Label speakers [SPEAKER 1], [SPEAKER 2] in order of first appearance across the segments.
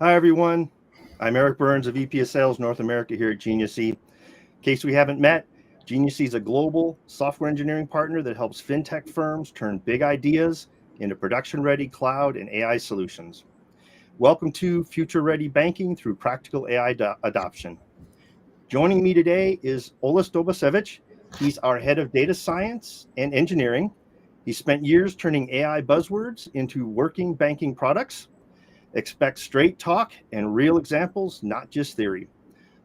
[SPEAKER 1] Hi, everyone. I'm Eric Burns, a VP of Sales North America here at Genius E. In case we haven't met, Genius E is a global software engineering partner that helps fintech firms turn big ideas into production-ready cloud and AI solutions. Welcome to Future Ready Banking through Practical AI Adoption. Joining me today is Oles Dobasevich. He's our head of data science and engineering. He spent years turning AI buzzwords into working banking products. Expect straight talk and real examples, not just theory.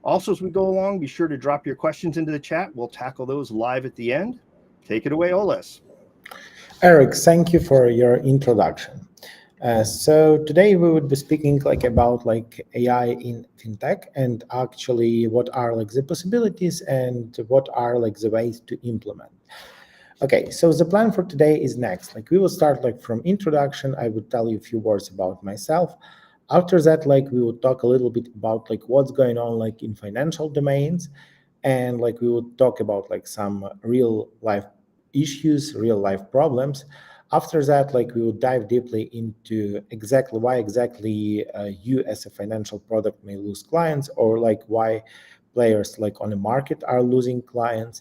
[SPEAKER 1] Also, as we go along, be sure to drop your questions into the chat. We'll tackle those live at the end. Take it away, Oles.
[SPEAKER 2] Eric, thank you for your introduction. So today we would be speaking about AI in fintech and actually what are the possibilities and what are the ways to implement. Okay, so the plan for today is next. We will start from introduction. I would tell you a few words about myself. After that, we will talk a little bit about what's going on in financial domains, and we will talk about some real life issues, real life problems. After that, we will dive deeply into why you as a financial product may lose clients, or why players on the market are losing clients.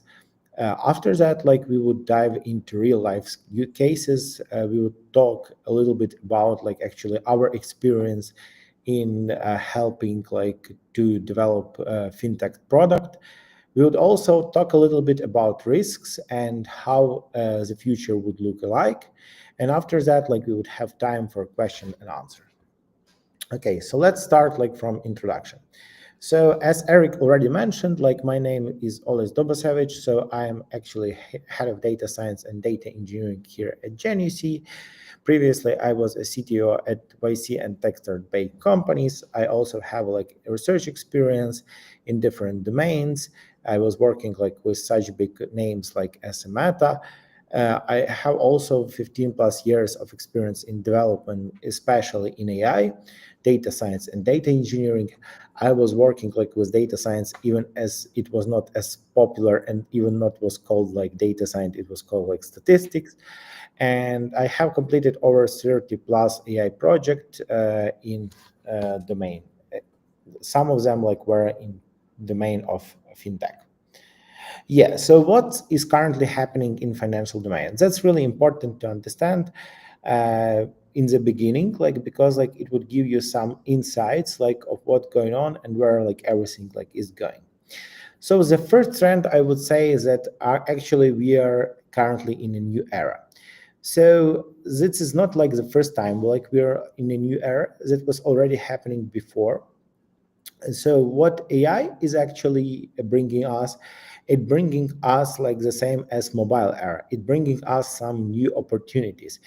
[SPEAKER 2] After that, we would dive into real life use cases. We would talk a little bit about actually our experience in helping to develop a fintech product. We would also talk a little bit about risks and how the future would look like. And after that, we would have time for question and answer. Okay, so let's start from introduction. So as Eric already mentioned, my name is Oles Dobasevich. So I am actually head of data science and data engineering here at Genius E. Previously, I was a CTO at YC and Techstart-based companies. I also have research experience in different domains. I was working with such big names like Meta. I have also 15 plus years of experience in development, especially in AI, data science and data engineering. I was working with data science even as it was not as popular and even not was called data science, it was called statistics. And I have completed over 30 plus AI projects in domain. Some of them were in domain of fintech. Yeah, so what is currently happening in financial domain? That's really important to understand in the beginning, because it would give you some insights of what's going on and where everything is going. So the first trend I would say is that actually we are currently in a new era. So this is not the first time we are in a new era. That was already happening before. So what AI is actually bringing us, it bringing us the same as mobile era. It bringing us some new opportunities.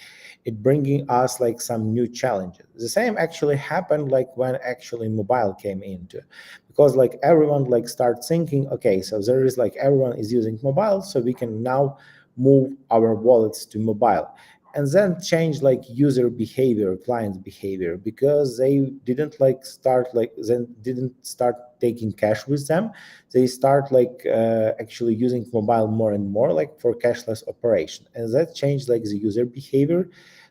[SPEAKER 2] It bringing us some new challenges. The same actually happened when actually mobile came into, because everyone start thinking, okay, so there is everyone is using mobile, so we can now move our wallets to mobile. And then change user behavior, client behavior, because they didn't start taking cash with them. They start actually using mobile more and more for cashless operation, and that changed the user behavior.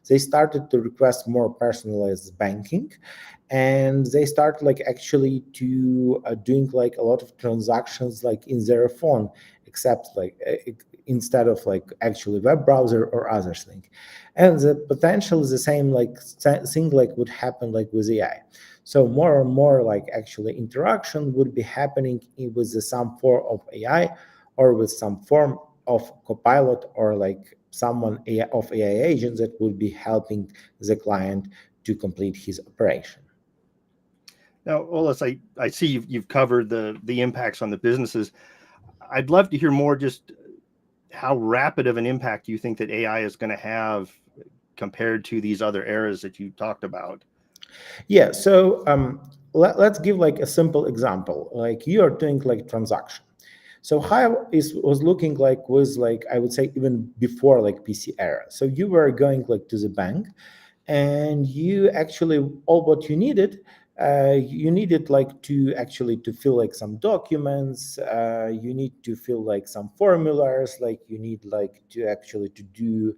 [SPEAKER 2] They started to request more personalized banking, and they start actually to doing a lot of transactions in their phone, except instead of actually web browser or other thing. And the potential is the same thing would happen with AI. So more and more actually interaction would be happening with some form of AI, or with some form of copilot, or someone of AI agent that would be helping the client to complete his operation.
[SPEAKER 1] Now, Oles, I see you've covered the impacts on the businesses. I'd love to hear more just how rapid of an impact you think that AI is going to have compared to these other eras that you talked about.
[SPEAKER 2] Yeah, so let's give a simple example. You are doing transaction. So how was looking was I would say even before PC era. So you were going to the bank, and you actually all what you needed to actually to fill some documents. You need to fill some formulas. You need to actually to do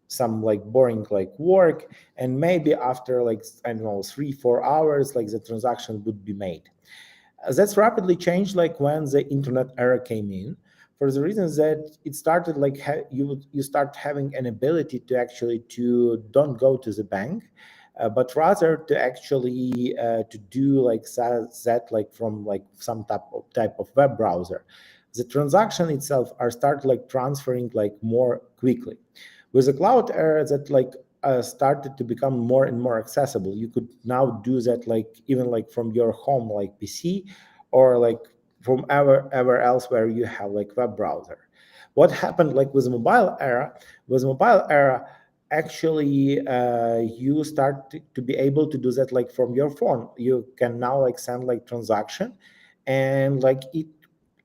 [SPEAKER 2] some like boring like work, and maybe after like, I don't know, 3-4 hours, like the transaction would be made. That's rapidly changed like when the internet era came in, for the reasons that it started like you start having an ability to actually to don't go to the bank, but rather to actually to do like that like from like some type of web browser. The transaction itself are start like transferring like more quickly. With the cloud era, that like started to become more and more accessible. You could now do that like even like from your home like PC, or like from ever else where you have like web browser. What happened like with mobile era? With mobile era, actually you start to be able to do that like from your phone. You can now like send like transaction, and like it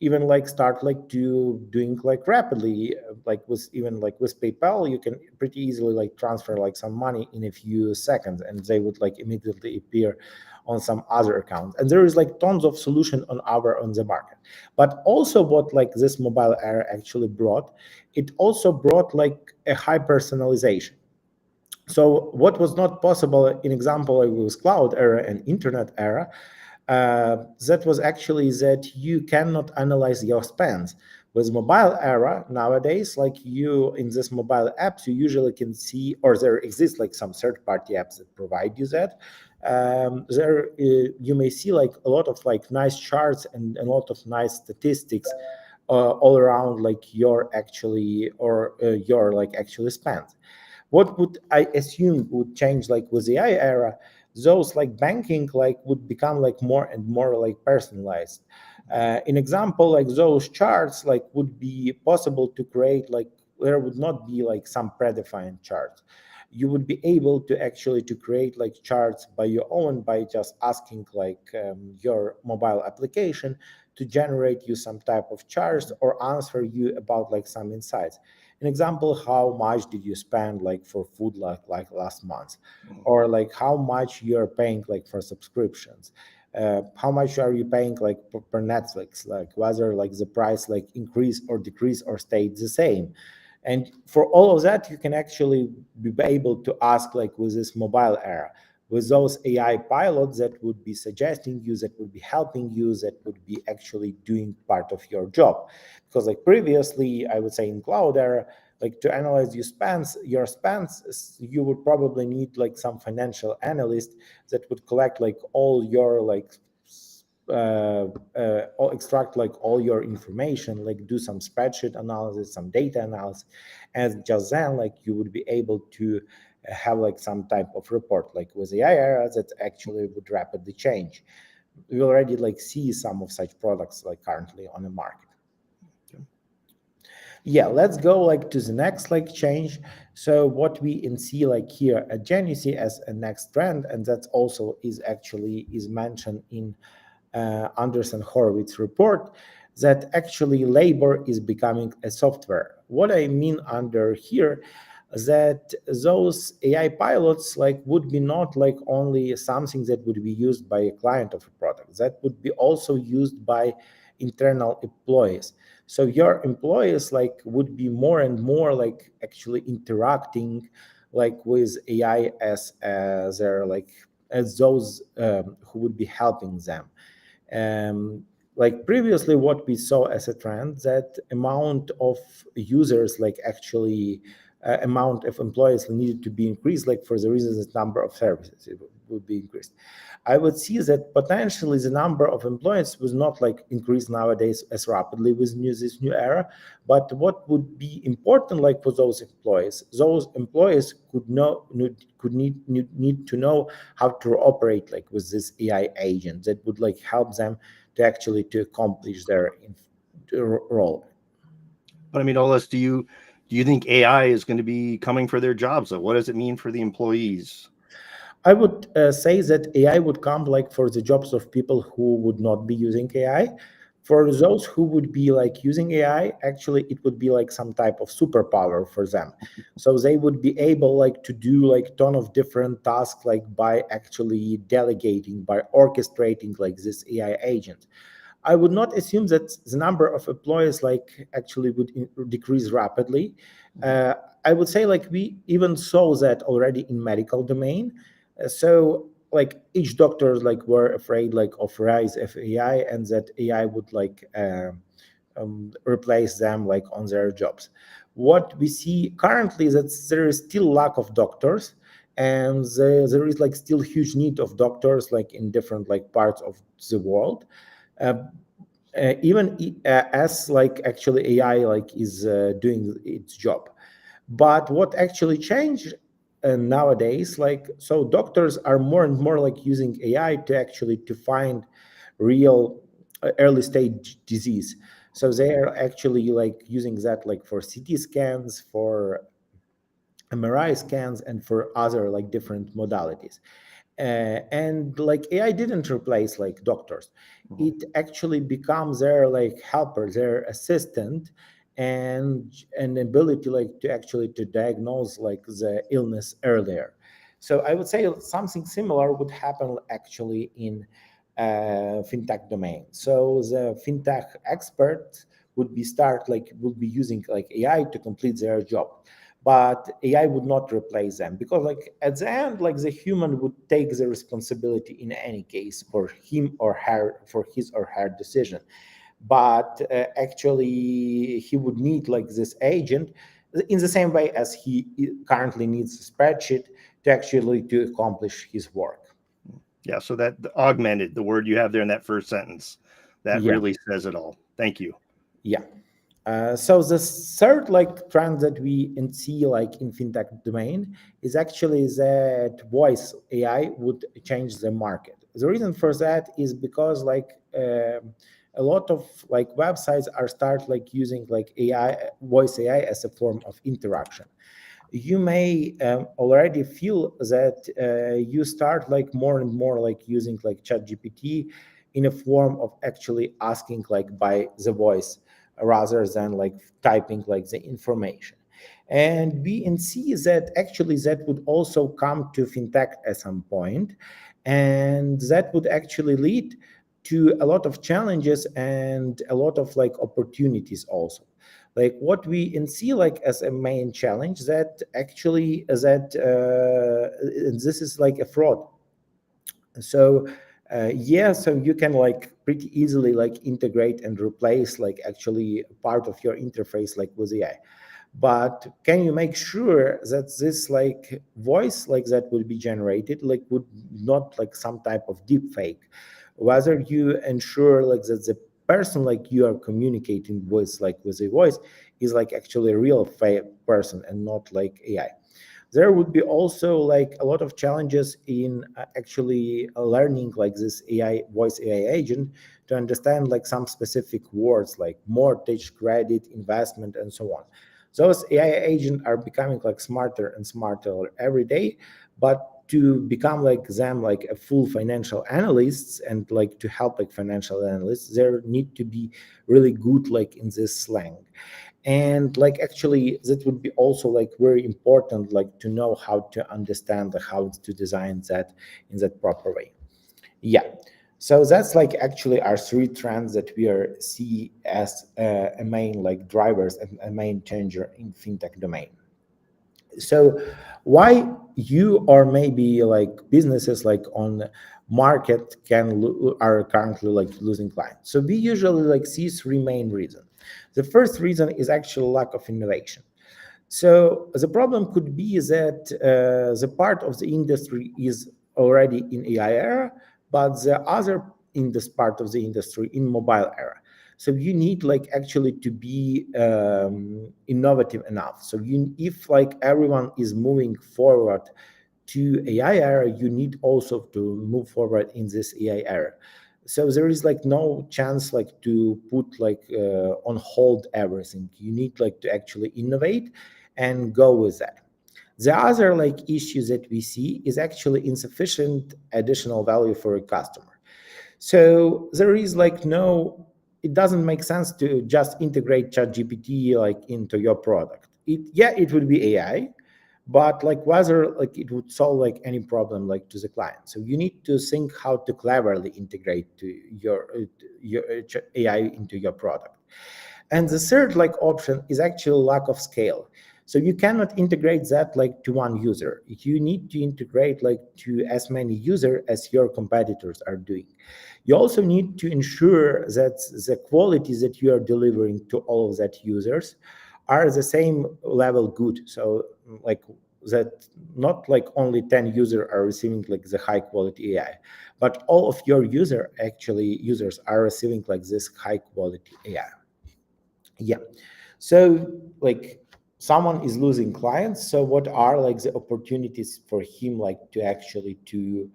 [SPEAKER 2] even like start like to doing like rapidly, like with even like with PayPal, you can pretty easily like transfer like some money in a few seconds, and they would like immediately appear on some other account. And there is like tons of solution on the market. But also what like this mobile era actually brought, it also brought like a high personalization. So what was not possible, in example, like with cloud era and internet era, that was actually that you cannot analyze your spends. With mobile era nowadays, like you in this mobile apps, you usually can see, or there exists like some third-party apps that provide you that. There you may see like a lot of like nice charts and a lot of nice statistics all around like your actually or your like actually spend. What would I assume would change like with the AI era? Those like banking like would become like more and more like personalized. In example, like those charts like would be possible to create, like there would not be like some predefined charts. You would be able to actually to create like charts by your own, by just asking like your mobile application to generate you some type of charts or answer you about like some insights. An example, how much did you spend like for food like last month, or like how much you're paying like for subscriptions, how much are you paying like per Netflix, like whether like the price like increase or decrease or stayed the same. And for all of that, you can actually be able to ask like with this mobile era, with those AI pilots that would be suggesting you, that would be helping you, that would be actually doing part of your job. Because like previously, I would say in cloud era, like to analyze your spends, you would probably need like some financial analyst that would collect like all your like extract like all your information, like do some spreadsheet analysis, some data analysis, and just then like you would be able to have like some type of report. Like with AI era, that actually would rapidly change. We already like see some of such products like currently on the market. Yeah, let's go like to the next like change. So what we see like here at Genesee as a next trend, and that also is actually is mentioned in Anderson Horowitz report, that actually labor is becoming a software. What I mean under here, that those AI pilots like would be not like only something that would be used by a client of a product, that would be also used by internal employees. So your employees like would be more and more like actually interacting like with AI as their like as those who would be helping them. Like previously, what we saw as a trend, that amount of users, like actually amount of employees needed to be increased, like for the reasons that number of services it would be increased. I would see that potentially the number of employees was not like increased nowadays as rapidly with this new era. But what would be important, like for those employees could need to know how to operate like with this AI agent that would like help them to actually to accomplish their role.
[SPEAKER 1] But I mean, Oles, do you think AI is going to be coming for their jobs? So what does it mean for the employees?
[SPEAKER 2] I would say that AI would come like for the jobs of people who would not be using AI. For those who would be like using AI, actually it would be like some type of superpower for them. So they would be able like to do like ton of different tasks, like by actually delegating, by orchestrating like this AI agent. I would not assume that the number of employees like actually would decrease rapidly. I would say like we even saw that already in medical domain. So like each doctor like were afraid like of rise of AI and that AI would like replace them like on their jobs. What we see currently is that there is still lack of doctors, and there is like still huge need of doctors like in different like parts of the world. Uh, Even as like actually AI like is doing its job. But what actually changed nowadays, like so doctors are more and more like using AI to actually to find real early stage disease. So they are actually like using that like for CT scans, for MRI scans, and for other like different modalities. And like AI didn't replace like doctors. It actually becomes their like helper, their assistant, and an ability like to actually to diagnose like the illness earlier. So I would say something similar would happen actually in fintech domain. So the fintech expert would be using like AI to complete their job, but AI would not replace them, because like at the end, like the human would take the responsibility in any case for him or her, for his or her decision. But actually he would need like this agent in the same way as he currently needs a spreadsheet to actually to accomplish his work.
[SPEAKER 1] Yeah, so that augmented, the word you have there in that first sentence, that
[SPEAKER 2] Yeah.
[SPEAKER 1] really says it all. Thank you.
[SPEAKER 2] Yeah. So the third like trend that we see like in fintech domain is actually that voice AI would change the market. The reason for that is because like a lot of like websites are start like using like AI, voice AI as a form of interaction. You may already feel that you start like more and more like using like ChatGPT in a form of actually asking like by the voice rather than like typing like the information. And we and see that actually that would also come to fintech at some point, and that would actually lead to a lot of challenges and a lot of like opportunities also. Like what we and see like as a main challenge that actually that this is like a fraud. So yeah, so you can like pretty easily like integrate and replace like actually part of your interface like with AI, but can you make sure that this like voice like that will be generated like would not like some type of deep fake, whether you ensure like that the person like you are communicating with like with a voice is like actually a real person and not like AI. There would be also like a lot of challenges in actually learning like this AI voice AI agent to understand like some specific words like mortgage, credit, investment, and so on. Those AI agents are becoming like smarter and smarter every day, but to become like them like a full financial analysts and like to help like financial analysts, there need to be really good like in this slang. And like actually that would be also like very important like to know how to understand how to design that in that proper way. Yeah, so that's like actually our three trends that we are see as a main like drivers and a main changer in fintech domain. So why you or maybe like businesses like on market are currently like losing clients? So we usually like see three main reasons. The first reason is actual lack of innovation. So the problem could be that the part of the industry is already in AI era, but the other in this part of the industry in mobile era. So you need like actually to be innovative enough. So if like everyone is moving forward to AI era, you need also to move forward in this AI era. So there is like no chance like to put like on hold everything. You need like to actually innovate and go with that. The other like issue that we see is actually insufficient additional value for a customer. So there is like no, it doesn't make sense to just integrate ChatGPT like into your product. It would be AI, but like whether like it would solve like any problem like to the client. So you need to think how to cleverly integrate to your AI into your product. And the third like option is actually lack of scale. So you cannot integrate that like to one user. You need to integrate like to as many users as your competitors are doing. You also need to ensure that the quality that you are delivering to all of that users are the same level good. So like that not like only 10 users are receiving like the high quality AI, but all of your users are receiving like this high quality AI. Yeah. So like someone is losing clients. So what are like the opportunities for him like to actually to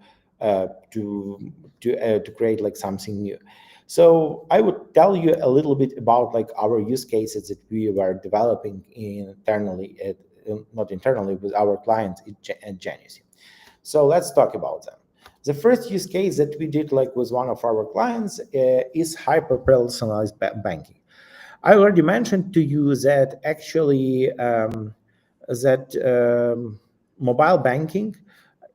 [SPEAKER 2] create like something new? So I would tell you a little bit about like our use cases that we were developing internally not internally with our clients at Genius. So let's talk about them. The first use case that we did like with one of our clients is hyper personalized banking. I already mentioned to you that actually mobile banking,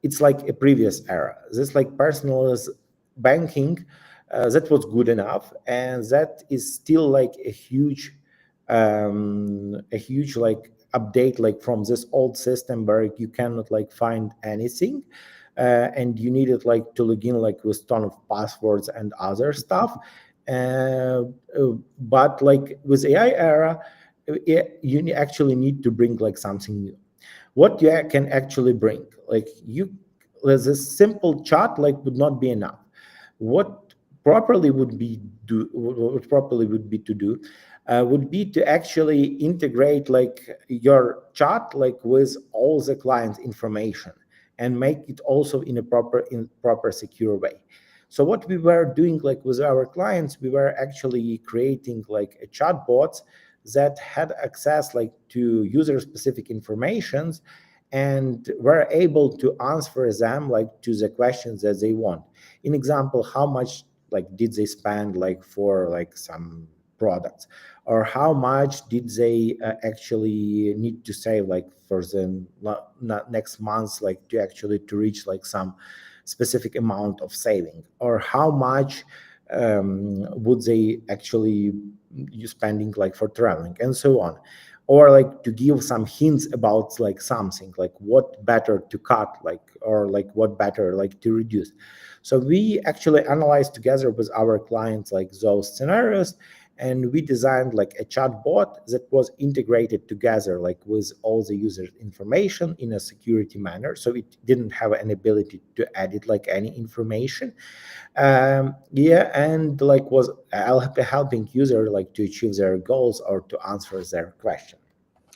[SPEAKER 2] it's like a previous era. This like personalized banking that was good enough, and that is still like a huge like update like from this old system where you cannot like find anything. And you needed like to log in like with ton of passwords and other stuff. But like with AI era, you actually need to bring like something new. What you can actually bring, like there's a simple chat like would not be enough. What properly would be to do would be to actually integrate like your chat like with all the client's information and make it also in a proper secure way. So what we were doing like with our clients, we were actually creating like a chatbot that had access like to user specific informations and were able to answer them like to the questions that they want. In example, how much like did they spend like for like some products, or how much did they actually need to save like for the next month like to actually to reach like some specific amount of saving, or how much would they actually you spending like for traveling and so on, or like to give some hints about like something like what better to cut like or like what better like to reduce. So we actually analyzed together with our clients like those scenarios, and we designed like a chat bot that was integrated together like with all the user information in a security manner, so it didn't have an ability to edit like any information. And like was helping user like to achieve their goals or to answer their question.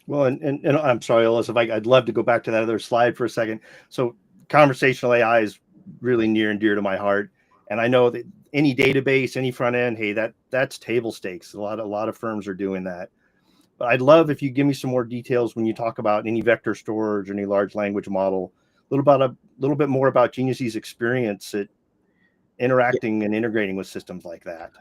[SPEAKER 1] Well, and I'm sorry, Ellis, I'd love to go back to that other slide for a second. So conversational AI is really near and dear to my heart. And I know that any database, any front end, hey, that's table stakes. A lot of firms are doing that. But I'd love if you give me some more details when you talk about any vector storage or any large language model, a little bit more about Geniusy's experience at interacting and integrating with systems like that.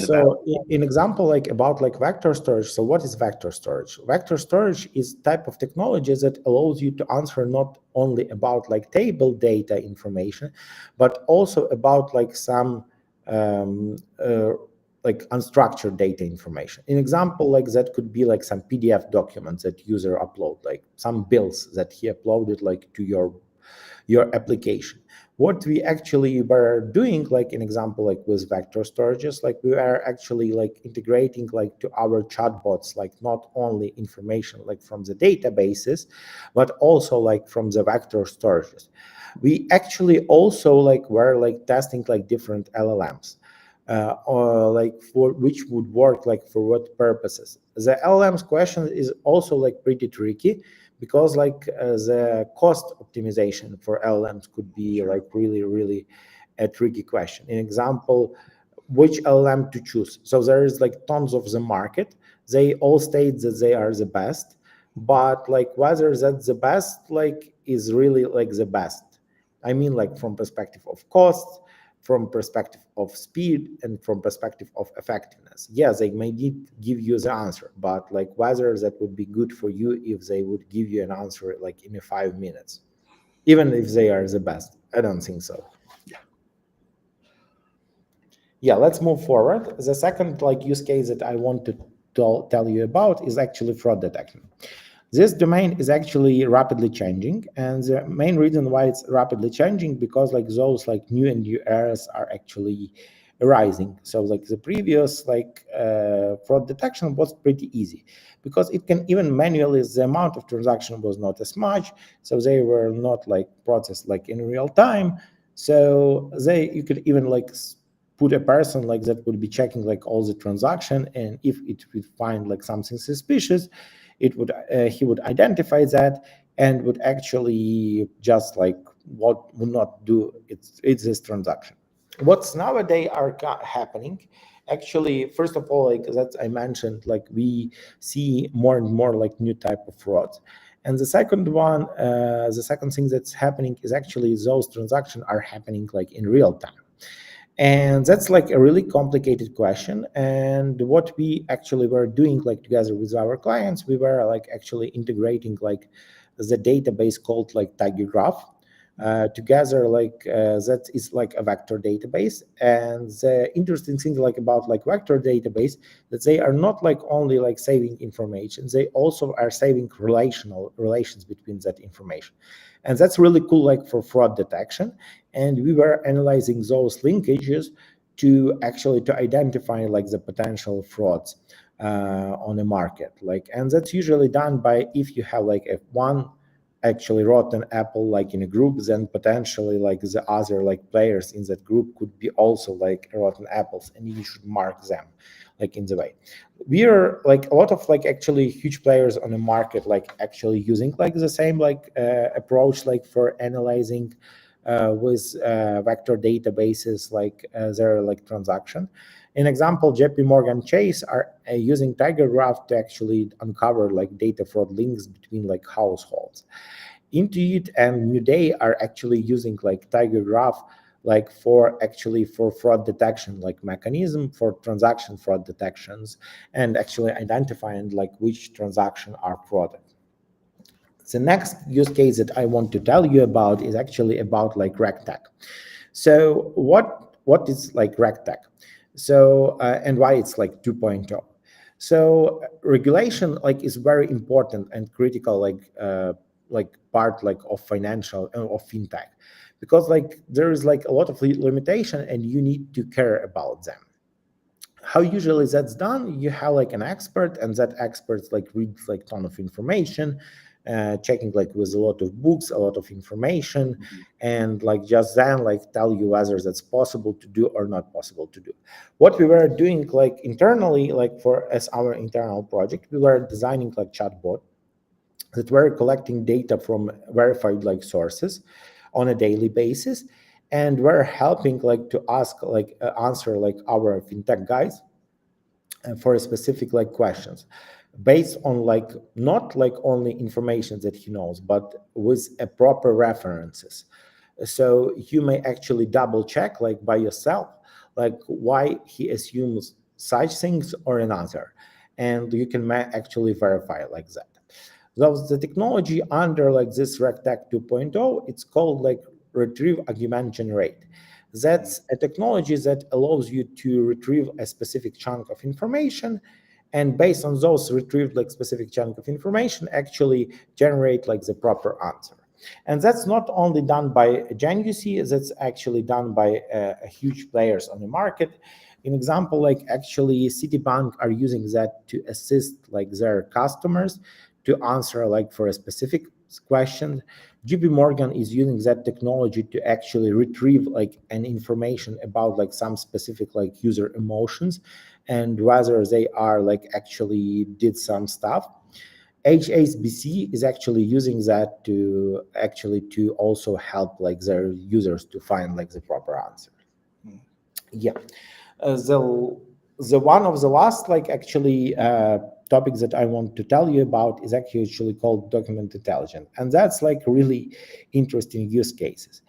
[SPEAKER 2] So in example, like about like vector storage. So what is vector storage? Vector storage is type of technology that allows you to answer not only about like table data information, but also about like some like unstructured data information. In example, like that could be like some PDF documents that user upload, like some bills that he uploaded like to your application. What we actually were doing, like an example, like with vector storages, like we are actually like integrating like to our chatbots, like not only information like from the databases, but also like from the vector storages. We actually also like were like testing like different LLMs. Or like for which would work like for what purposes. The LLM's question is also like pretty tricky, because like the cost optimization for LLMs could be like really a tricky question. In example, which LLM to choose. So there is like tons of the market. They all state that they are the best, but like whether that's the best like is really like the best. I mean, like from perspective of cost, from perspective of speed, and from perspective of effectiveness. Yeah, they may give you the answer, but like whether that would be good for you if they would give you an answer like in 5 minutes, even if they are the best. I don't think so. Yeah, let's move forward. The second like use case that I want to tell you about is actually fraud detection. This domain is actually rapidly changing, and the main reason why it's rapidly changing because like those like new and new errors are actually arising. So like the previous like fraud detection was pretty easy because it can even manually, the amount of transaction was not as much, so they were not like processed like in real time. So you could even like put a person like that would be checking like all the transaction, and if it would find like something suspicious, it would he would identify that and would actually just like what would not do it's this transaction. What's nowadays are happening, actually, first of all, like that I mentioned, like we see more and more like new type of frauds. And the second one, the second thing that's happening is actually those transactions are happening like in real time. And that's like a really complicated question. And what we actually were doing like together with our clients, we were like actually integrating like the database called like Tiger Graph together, like that is like a vector database. And the interesting thing like about like vector database, that they are not like only like saving information, they also are saving relations between that information. And that's really cool like for fraud detection. And we were analyzing those linkages to actually to identify like the potential frauds on the market. Like, and that's usually done by if you have like a one actually rotten apple like in a group, then potentially like the other like players in that group could be also like rotten apples, and you should mark them like in the way. We are like a lot of like actually huge players on the market like actually using like the same like approach like for analyzing with vector databases like their like transaction. In example, JP Morgan Chase are using Tiger Graph to actually uncover like data fraud links between like households. Intuit and New Day are actually using like Tiger Graph like for actually for fraud detection like mechanism for transaction fraud detections and actually identifying like which transaction are frauded. The next use case that I want to tell you about is actually about like RegTech. So what is like RegTech? So and why it's like 2.0. So regulation like is very important and critical like part like of financial of fintech, because like there is like a lot of limitation and you need to care about them. How usually that's done, you have like an expert, and that expert like reads like ton of information, checking like with a lot of books, a lot of information, and like just then like tell you whether that's possible to do or not possible to do. What we were doing like internally, like for as our internal project, we were designing like chatbot that were collecting data from verified like sources on a daily basis, and we're helping like to ask like answer like our fintech guys for specific like questions based on like not like only information that he knows, but with a proper references. So you may actually double check like by yourself like why he assumes such things or another, and you can actually verify like that. So the technology under like this RegTech 2.0, it's called like retrieve augment generate. That's a technology that allows you to retrieve a specific chunk of information, and based on those retrieved like specific chunk of information, actually generate like the proper answer. And that's not only done by GenUC, that's actually done by huge players on the market. In example, like actually Citibank are using that to assist like their customers to answer like for a specific question. JP Morgan is using that technology to actually retrieve like an information about like some specific like user emotions and whether they are like actually did some stuff. HSBC is actually using that to actually to also help like their users to find like the proper answer. Yeah. The one of the last like actually topics that I want to tell you about is actually called document intelligence, and that's like really interesting use cases,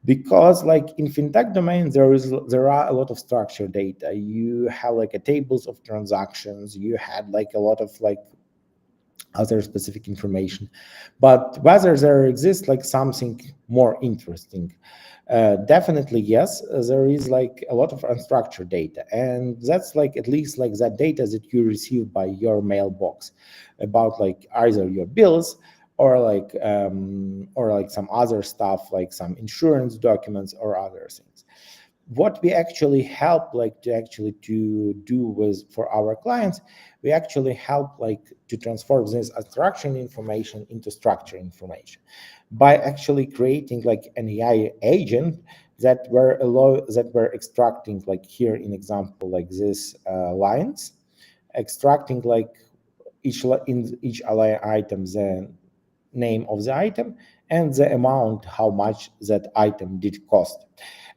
[SPEAKER 2] because like in fintech domain there are a lot of structured data. You have like a tables of transactions, you had like a lot of like other specific information, but whether there exists like something more interesting, Definitely, yes. There is like a lot of unstructured data, and that's like at least like that data that you receive by your mailbox about like either your bills or like some other stuff like some insurance documents or other things. What we actually help like to do with for our clients, we actually help like to transform this unstructured information into structured information by actually creating like an AI agent that were extracting like here in example like this lines, extracting like in each line item the name of the item and the amount how much that item did cost.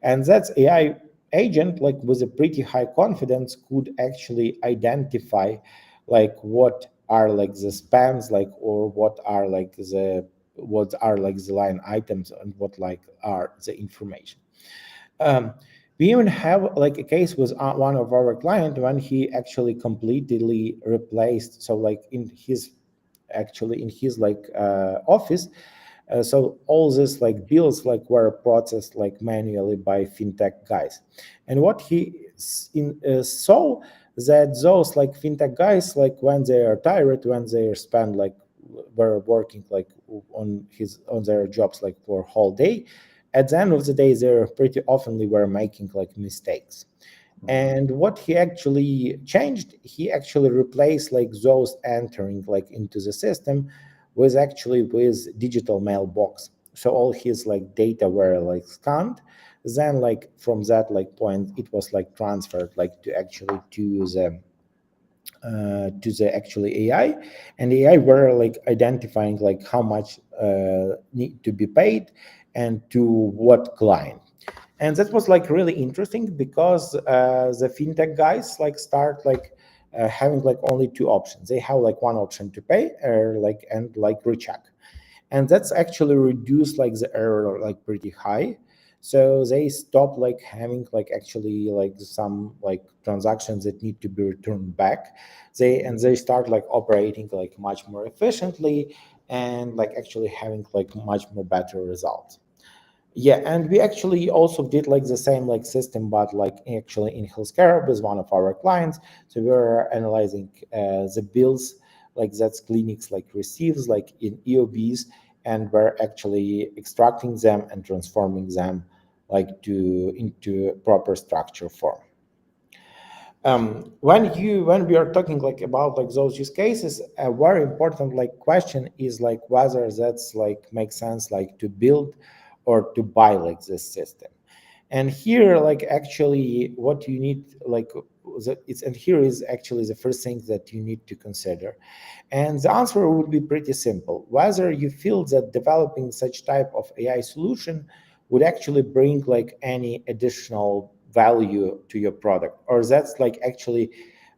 [SPEAKER 2] And that's AI agent like with a pretty high confidence could actually identify like what are like the spans like or what are like the line items and what like are the information. um, we even have like a case with one of our client when he actually completely replaced, so like in his actually in his like office, so all this like bills like were processed like manually by fintech guys. And what he saw that those like fintech guys like when they are tired, when they spend like were working like on their jobs like for whole day, at the end of the day they're pretty oftenly were making like mistakes. And what he actually changed, he actually replaced like those entering like into the system with actually with digital mailbox. So all his like data were like scanned. Then like from that like point, it was like transferred like to actually to the actually AI, and AI were like identifying like how much need to be paid and to what client. And that was like really interesting because the fintech guys like start like having like only two options. They have like one option to pay or like and like recheck, and that's actually reduced like the error like pretty high. So they stop like having like actually like some like transactions that need to be returned back. They start like operating like much more efficiently and like actually having like much more better results. Yeah, and we actually also did like the same like system, but like actually in healthcare with one of our clients. So we were analyzing the bills like that clinics like receives like in EOBs, and we're actually extracting them and transforming them like to into proper structure form. When we are talking like about like those use cases, a very important like question is like whether that's like makes sense like to build or to buy like this system. And here like actually what you need like it's and here is actually the first thing that you need to consider. And the answer would be pretty simple: whether you feel that developing such type of AI solution would actually bring like any additional value to your product, or that's like actually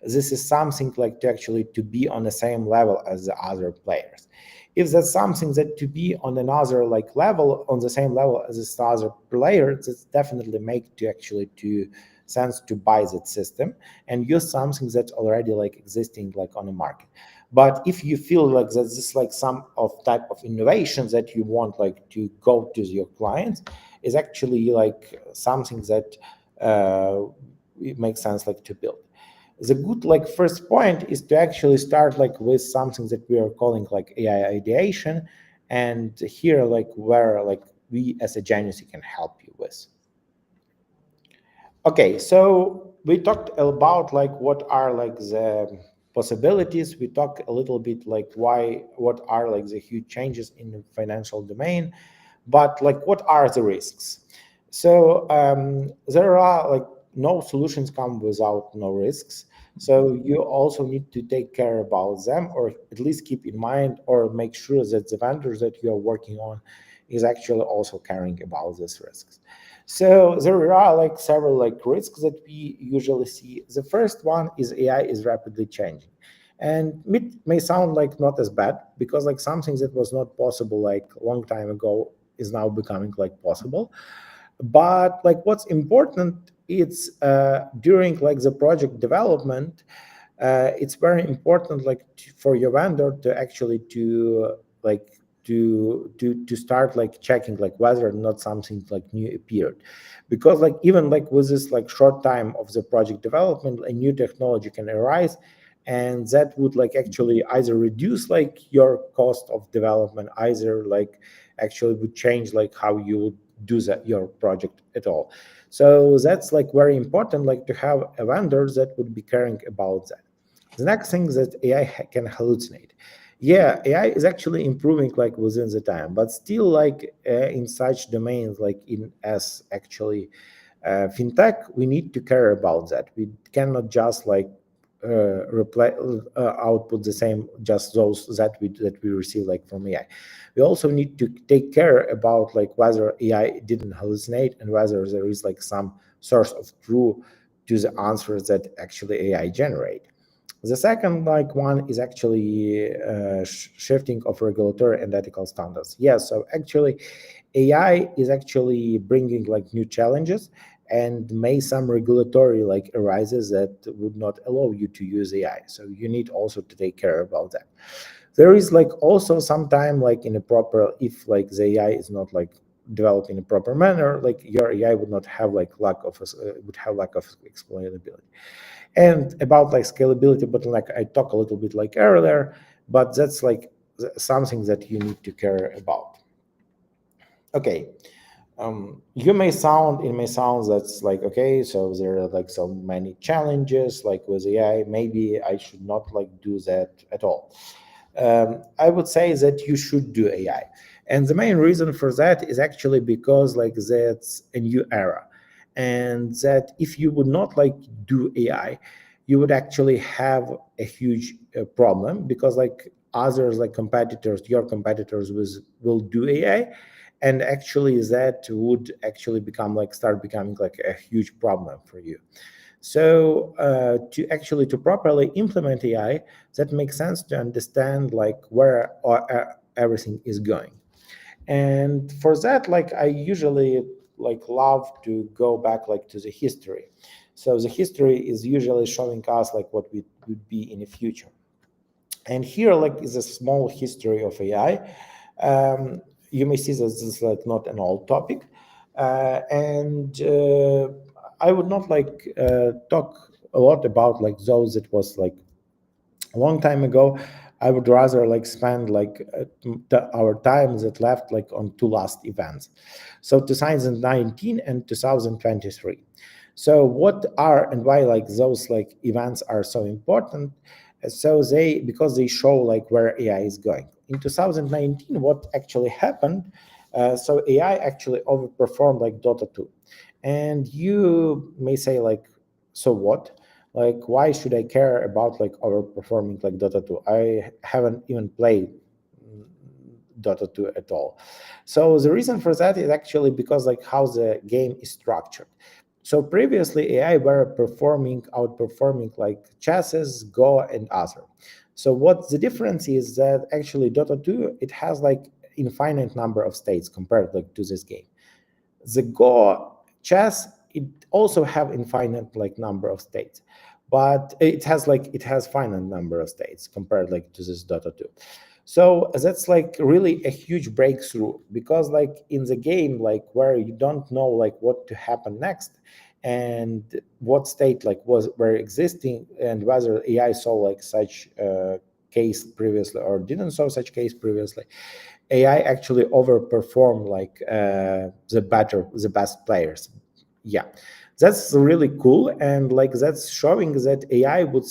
[SPEAKER 2] this is something like to actually to be on the same level as the other players. If that's something that to be on another like level, on the same level as this other player, that's definitely make to actually to sense to buy that system and use something that's already like existing like on the market. But if you feel like that this is like some of type of innovations that you want like to go to your clients, is actually like something that it makes sense like to build. The good like first point is to actually start like with something that we are calling like AI ideation, and here like where like we as a Geniusy can help you with. Okay, so we talked about like what are like the possibilities. We talked a little bit like what are like the huge changes in the financial domain, but like what are the risks? So there are like no solutions come without no risks. So you also need to take care about them, or at least keep in mind or make sure that the vendors that you are working on is actually also caring about these risks. So there are like several like risks that we usually see. The first one is AI is rapidly changing. And it may sound like not as bad because like something that was not possible like a long time ago is now becoming like possible. But like what's important, it's during like the project development, it's very important like for your vendor to actually to like to start like checking like whether or not something like new appeared, because like even like with this like short time of the project development, a new technology can arise, and that would like actually either reduce like your cost of development, either like actually would change like how you would do that your project at all. So that's like very important, like to have a vendor that would be caring about that. The next thing is that AI can hallucinate. Yeah, AI is actually improving like within the time, but still like in such domains like in as actually fintech, we need to care about that. We cannot just like output the same just those that we receive like from AI. We also need to take care about like whether AI didn't hallucinate and whether there is like some source of truth to the answers that actually AI generate. The second like one is actually shifting of regulatory and ethical standards. Yes, so actually AI is actually bringing like new challenges and may some regulatory like arises that would not allow you to use AI. So you need also to take care about that. There is like also sometime like in a proper, if like the AI is not like developed in a proper manner, like your AI would not have like lack of explainability. And about like scalability, but like I talked a little bit like earlier, but that's like something that you need to care about. Okay, it may sound that's like, okay, so there are like so many challenges like with AI, maybe I should not like do that at all. I would say that you should do AI. And the main reason for that is actually because like that's a new era. And that if you would not like do AI, you would actually have a huge problem, because like others like competitors, your competitors will do AI, and actually that would actually start becoming like a huge problem for you. So to properly implement AI, that makes sense to understand like where everything is going. And for that, like I usually like love to go back like to the history. So the history is usually showing us like what we would be in the future. And here like is a small history of AI. You may see that this is like not an old topic, and I would not like talk a lot about like those that was like a long time ago. I would rather like spend like our time that left like on two last events, so 2019 and 2023. So what are and why like those like events are so important? So because they show like where AI is going. In 2019, what actually happened? So AI actually overperformed like Dota 2, and you may say like, so what? Like, why should I care about like overperforming like Dota 2? I haven't even played Dota 2 at all. So the reason for that is actually because like how the game is structured. So previously AI were outperforming like chesses, Go, and other. So what the difference is that actually Dota 2, it has like infinite number of states compared like to this game. The Go chess, it also have infinite like number of states, but it has finite number of states compared like to this Dota 2. So that's like really a huge breakthrough, because like in the game like where you don't know like what to happen next and what state like were existing, and whether AI saw like such case previously or didn't saw such case previously, AI actually overperform like the best players. Yeah, that's really cool, and like that's showing that AI would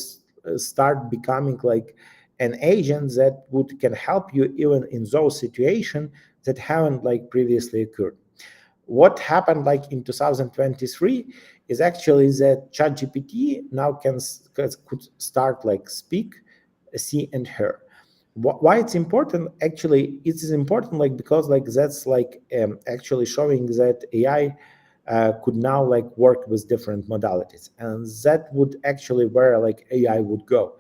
[SPEAKER 2] start becoming like an agent that would can help you even in those situations that haven't like previously occurred. What happened like in 2023 is actually that ChatGPT now could start like speak, see, and hear. Why it's important? Actually it is important like because like that's like actually showing that AI could now like work with different modalities, and that would actually where like AI would go.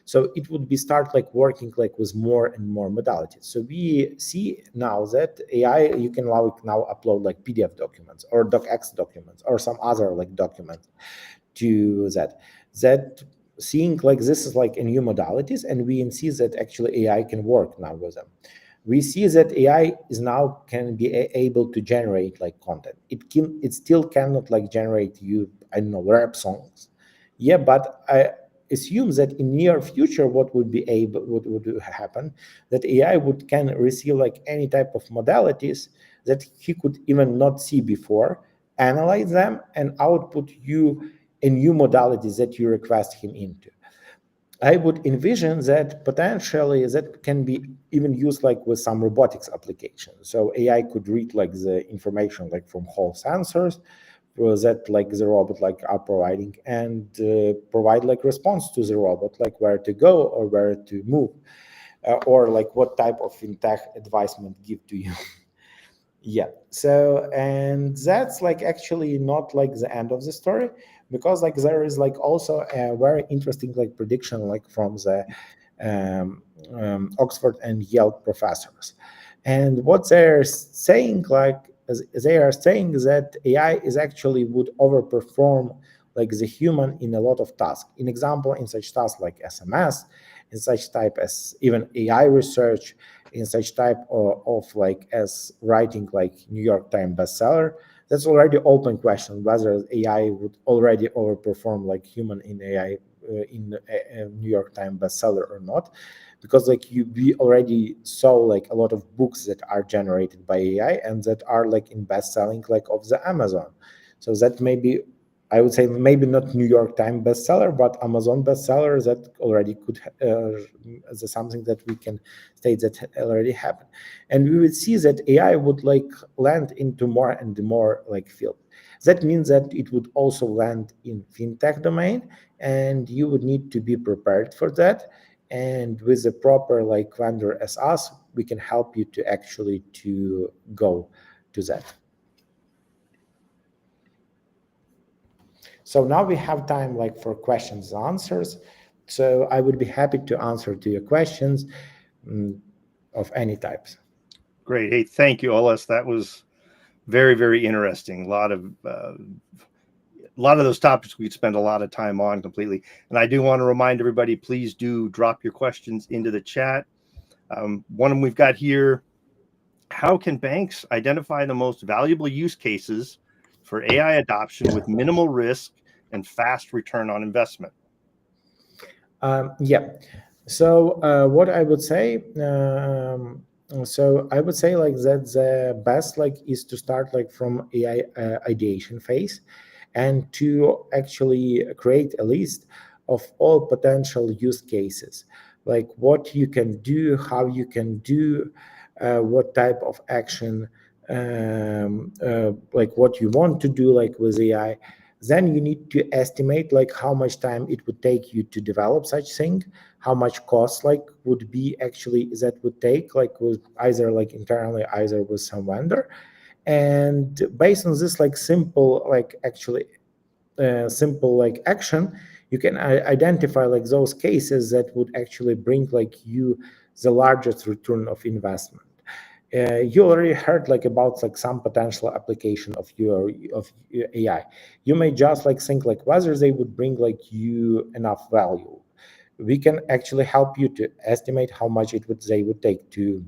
[SPEAKER 2] So it would be start like working like with more and more modalities. So we see now that AI, you can now upload like PDF documents or docx documents or some other like documents to that seeing like this is like a new modalities, and we see that actually AI can work now with them. we see that AI is now can be able to generate like content. It still cannot like generate you, I don't know, rap songs. Yeah, but I assume that in near future, what would be able would happen, that AI would can receive like any type of modalities that he could even not see before, analyze them, and output you a new modalities that you request him into. I would envision that potentially that can be even used like with some robotics applications. So AI could read like the information like from whole sensors that like the robot like are providing, and provide like response to the robot, like where to go or where to move, or like what type of fintech advisement give to you. Yeah. So, and that's like actually not like the end of the story, because like there is like also a very interesting like prediction like from the Oxford and Yale professors. And what they're saying, like they are saying that AI is actually would overperform like the human in a lot of tasks. In example, in such tasks like SMS, in such type as even AI research, in such type of like as writing like New York Times bestseller. That's already open question whether AI would already overperform like human in AI in a New York Times bestseller or not, because like we already saw like a lot of books that are generated by AI and that are like in best selling like of the Amazon. So that maybe I would say maybe not New York Times bestseller, but Amazon bestseller that already could as something that we can state that already happened. And we would see that AI would like land into more and more like field. That means that it would also land in fintech domain, and you would need to be prepared for that. And with a proper like vendor as us, we can help you to actually to go to that. So now we have time like for questions and answers. So I would be happy to answer to your questions of any types.
[SPEAKER 1] Great. Hey, thank you, Oles. That was very, very interesting. A lot of those topics we could spend a lot of time on completely. And I do want to remind everybody, please do drop your questions into the chat. One of them we've got here: how can banks identify the most valuable use cases for AI adoption with minimal risk and fast return on investment?
[SPEAKER 2] Yeah. So what I would say, so I would say like that the best like is to start like from AI ideation phase, and to actually create a list of all potential use cases, like what you can do, how you can do, what type of action, like what you want to do like with AI. Then you need to estimate like how much time it would take you to develop such thing, how much cost like would be actually that would take like with either like internally, either with some vendor. And based on this like simple like actually simple like action, you can identify like those cases that would actually bring like you the largest return of investment. You already heard like about like some potential application of your AI. You may just like think like whether they would bring like you enough value. We can actually help you to estimate how much they would take to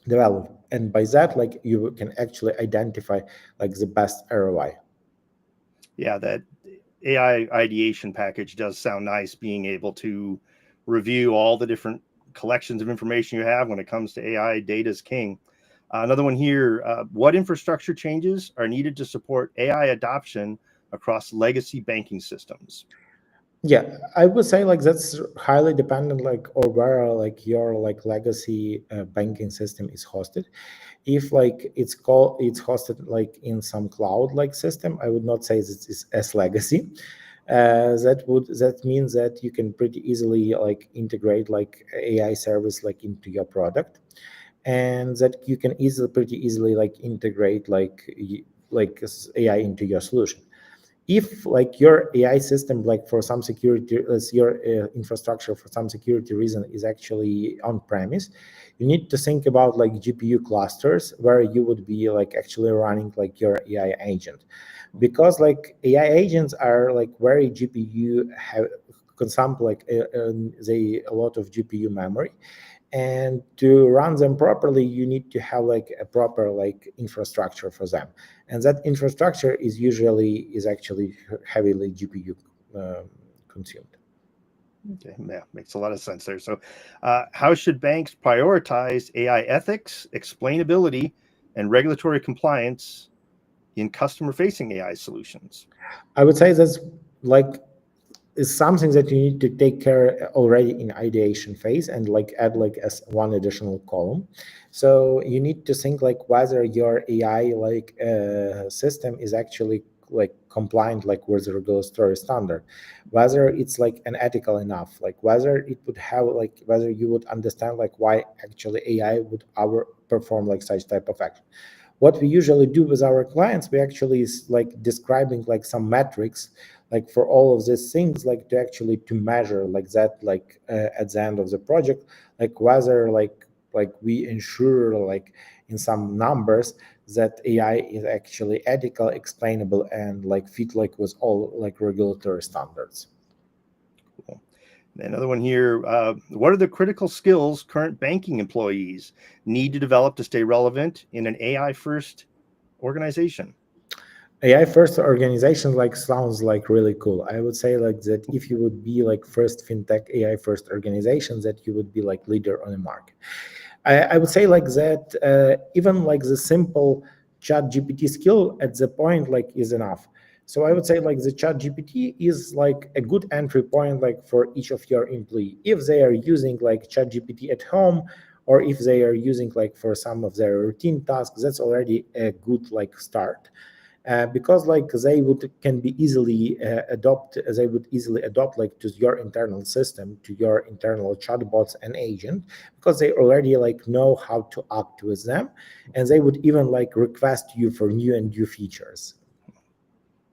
[SPEAKER 2] develop, and by that like you can actually identify like the best ROI.
[SPEAKER 1] Yeah, that AI ideation package does sound nice, being able to review all the different collections of information you have when it comes to AI. Data is king. Another one here: what infrastructure changes are needed to support AI adoption across legacy banking systems?
[SPEAKER 2] Yeah, I would say like that's highly dependent like or where like your like legacy banking system is hosted. If like it's hosted like in some cloud like system, I would not say this is as legacy. That means that you can pretty easily like integrate like AI service like into your product, and that you can pretty easily like integrate like AI into your solution. If like your AI system like for some security your infrastructure for some security reason is actually on premise, you need to think about like GPU clusters where you would be like actually running like your AI agent, because like AI agents are like very GPU have consume like a lot of GPU memory. And to run them properly, you need to have like a proper like infrastructure for them, and that infrastructure is actually heavily GPU consumed.
[SPEAKER 1] Okay, yeah, makes a lot of sense there. So, how should banks prioritize AI ethics, explainability, and regulatory compliance in customer-facing AI solutions?
[SPEAKER 2] I would say that's like is something that you need to take care already in ideation phase and like add like as one additional column. So you need to think like whether your AI like system is actually like compliant like with the regulatory standard, whether it's like an ethical enough, like whether it would have like whether you would understand like why actually AI would perform like such type of action. What we usually do with our clients, we actually is like describing like some metrics like for all of these things, like to actually to measure like that like at the end of the project, like whether like we ensure like in some numbers that AI is actually ethical, explainable, and like fit like with all like regulatory standards.
[SPEAKER 1] Cool. Another one here. What are the critical skills current banking employees need to develop to stay relevant in an AI first organization?
[SPEAKER 2] AI first organization like sounds like really cool. I would say like that if you would be like first fintech AI first organization, that you would be like leader on the market. I would say like that even like the simple chat GPT skill at the point like is enough. So I would say like the chat GPT is like a good entry point like for each of your employee. If they are using like chat GPT at home, or if they are using like for some of their routine tasks, that's already a good like start. Because like they would can be easily they would easily adopt like to your internal system, to your internal chatbots and agent, because they already like know how to act with them, and they would even like request you for new and new features.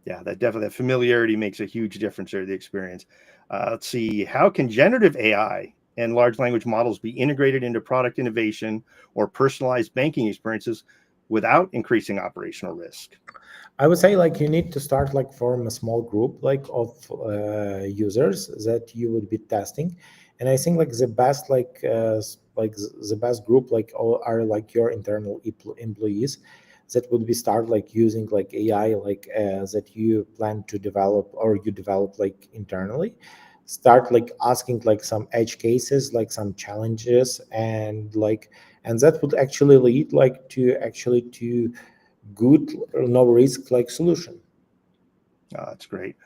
[SPEAKER 1] Yeah, that familiarity makes a huge difference there, the experience. Let's see, how can generative AI and large language models be integrated into product innovation or personalized banking experiences without increasing operational risk?
[SPEAKER 2] I would say like you need to start like form a small group like of users that you would be testing, and I think like the best the best group like all are like your internal employees that would be start like using like AI like that you plan to develop or you develop like internally. Start like asking like some edge cases, like some challenges, and that would actually lead like to actually to good no risk like solution.
[SPEAKER 1] That's great.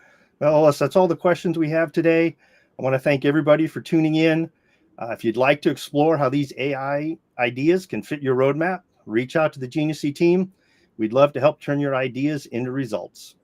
[SPEAKER 1] Well, Ellis, that's all the questions we have today. I want to thank everybody for tuning in. If you'd like to explore how these AI ideas can fit your roadmap, reach out to the Geniusy team. We'd love to help turn your ideas into results.